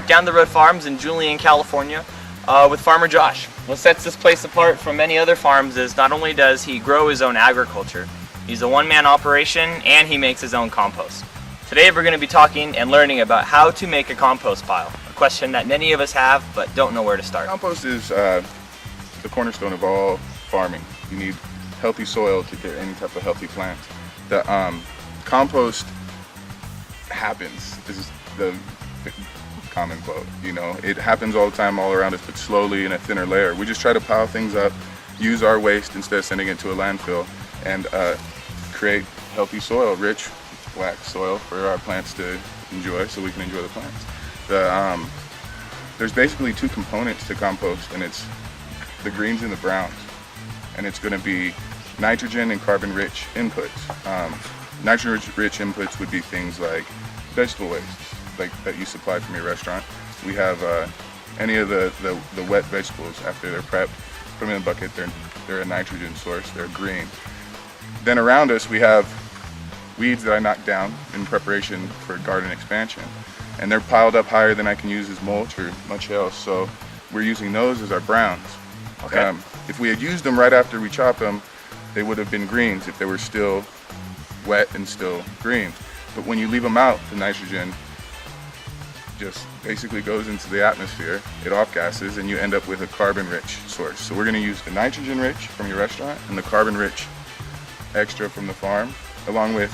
Down the Road Farms in Julian, California, with farmer Josh. What sets this place apart from many other farms is not only does he grow his own agriculture, he's a one-man operation and he makes his own compost. Today we're going to be talking and learning about how to make a compost pile, a question that many of us have but don't know where to start. Compost is the cornerstone of all farming. You need healthy soil to get any type of healthy plants. The compost happens. This is the common quote, you know. It happens all the time all around us, but slowly in a thinner layer. We just try to pile things up, use our waste instead of sending it to a landfill, and create healthy soil, rich black soil for our plants to enjoy so we can enjoy the plants. There's basically two components to compost, and it's the greens and the browns. And it's going to be nitrogen and carbon rich inputs. Nitrogen rich inputs would be things like vegetable waste, like that you supply from your restaurant. We have any of the wet vegetables after they're prepped, put them in a bucket, they're a nitrogen source, they're green. Then around us we have weeds that I knock down in preparation for garden expansion. And they're piled up higher than I can use as mulch or much else, so we're using those as our browns. Okay. If we had used them right after we chopped them, they would have been greens if they were still wet and still green. But when you leave them out, the nitrogen just basically goes into the atmosphere, it off-gasses, and you end up with a carbon-rich source. So we're going to use the nitrogen-rich from your restaurant and the carbon-rich extra from the farm, along with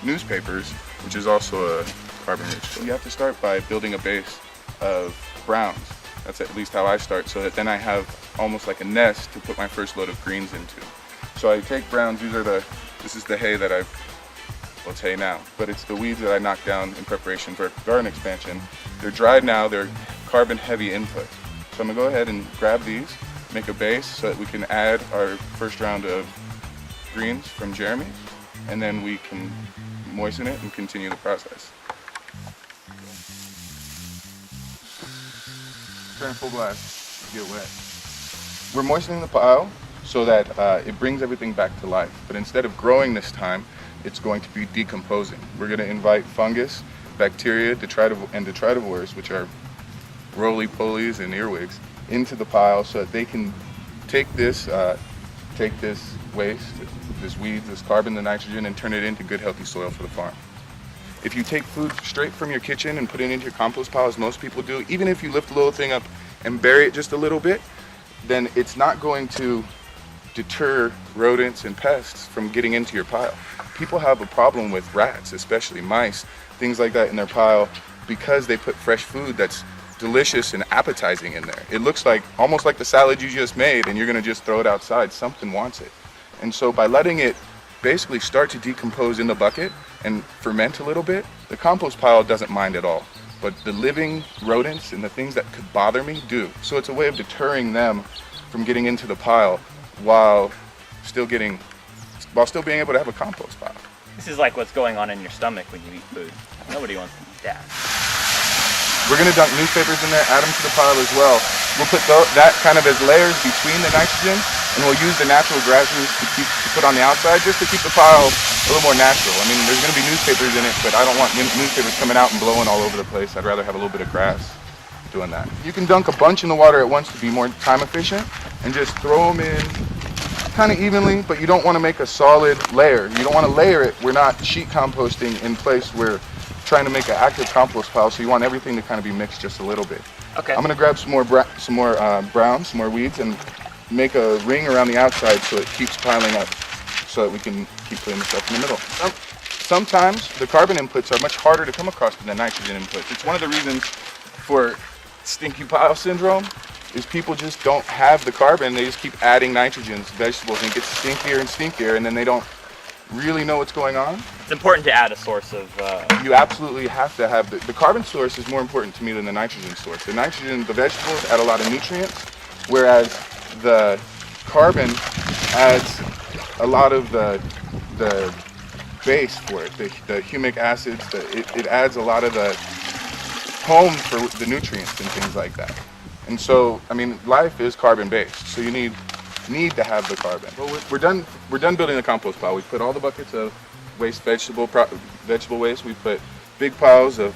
newspapers, which is also a carbon-rich. So you have to start by building a base of browns. That's at least how I start, so that then I have almost like a nest to put my first load of greens into. So I take browns, this is the hay that well, it's hay now, but it's the weeds that I knocked down in preparation for garden expansion. They're dried now, they're carbon heavy input. So I'm gonna go ahead and grab these, make a base so that we can add our first round of greens from Jeremy, and then we can moisten it and continue the process. Turn full blast, get wet. We're moistening the pile so that it brings everything back to life. But instead of growing this time, it's going to be decomposing. We're going to invite fungus, bacteria, and detritivores, which are roly-polies and earwigs, into the pile so that they can take this waste, this weeds, this carbon, the nitrogen, and turn it into good, healthy soil for the farm. If you take food straight from your kitchen and put it into your compost pile, as most people do, even if you lift the little thing up and bury it just a little bit, then it's not going to deter rodents and pests from getting into your pile. People have a problem with rats, especially mice, things like that in their pile, because they put fresh food that's delicious and appetizing in there. It looks like almost like the salad you just made, and you're going to just throw it outside. Something wants it. And so by letting it basically start to decompose in the bucket and ferment a little bit, the compost pile doesn't mind at all. But the living rodents and the things that could bother me do. So it's a way of deterring them from getting into the pile while still being able to have a compost pile. This is like what's going on in your stomach when you eat food. Nobody wants to eat that. We're going to dunk newspapers in there, add them to the pile as well. We'll put that kind of as layers between the nitrogen, and we'll use the natural grasses to put on the outside just to keep the pile a little more natural. I mean, there's going to be newspapers in it, but I don't want newspapers coming out and blowing all over the place. I'd rather have a little bit of grass doing that. You can dunk a bunch in the water at once to be more time efficient, and just throw them in kind of evenly, but you don't want to make a solid layer. You don't want to layer it. We're not sheet composting in place. We're trying to make an active compost pile, so you want everything to kind of be mixed just a little bit. Okay. I'm going to grab some more browns, some more weeds, and make a ring around the outside so it keeps piling up, so that we can keep putting the stuff in the middle. Sometimes the carbon inputs are much harder to come across than the nitrogen inputs. It's one of the reasons for stinky pile syndrome is people just don't have the carbon. They just keep adding nitrogens, vegetables, and it gets stinkier and stinkier, and then they don't really know what's going on. It's important to add a source of... You absolutely have to have the carbon source is more important to me than the nitrogen source. The nitrogen, the vegetables add a lot of nutrients, whereas the carbon adds a lot of the base for it, the humic acids. It adds a lot of the home for the nutrients and things like that. And so, I mean, life is carbon-based, so you need to have the carbon. Well, we're done building the compost pile. We put all the buckets of waste, vegetable waste. We put big piles of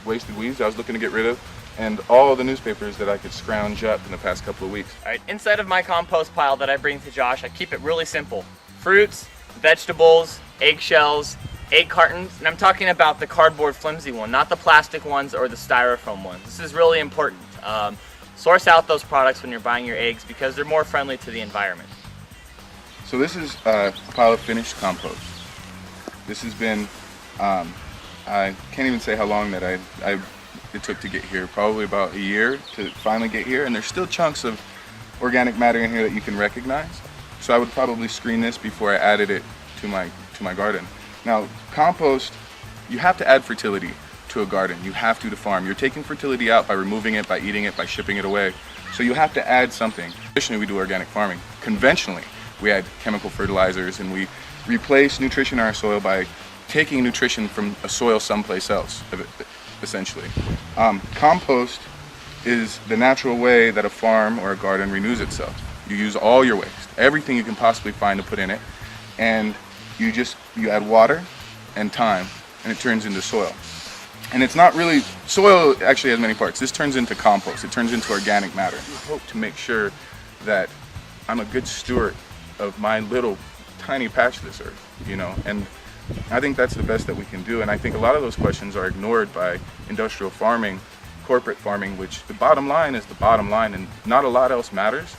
wasted weeds I was looking to get rid of, and all the newspapers that I could scrounge up in the past couple of weeks. All right, inside of my compost pile that I bring to Josh, I keep it really simple. Fruits, vegetables, eggshells, egg cartons, and I'm talking about the cardboard flimsy one, not the plastic ones or the styrofoam ones. This is really important. Source out those products when you're buying your eggs because they're more friendly to the environment. So this is a pile of finished compost. This has been, I can't even say how long that it took to get here, probably about a year to finally get here, and there's still chunks of organic matter in here that you can recognize. So I would probably screen this before I added it to my garden. Now, compost, you have to add fertility to a garden. You have to farm. You're taking fertility out by removing it, by eating it, by shipping it away. So you have to add something. Traditionally, we do organic farming. Conventionally, we add chemical fertilizers and we replace nutrition in our soil by taking nutrition from a soil someplace else, essentially. Compost is the natural way that a farm or a garden renews itself. You use all your waste, everything you can possibly find to put in it, and you add water and time, and it turns into soil. And it's not really, soil actually has many parts. This turns into compost, it turns into organic matter. I hope to make sure that I'm a good steward of my little tiny patch of this earth, you know, and I think that's the best that we can do. And I think a lot of those questions are ignored by industrial farming, corporate farming, which the bottom line is the bottom line and not a lot else matters.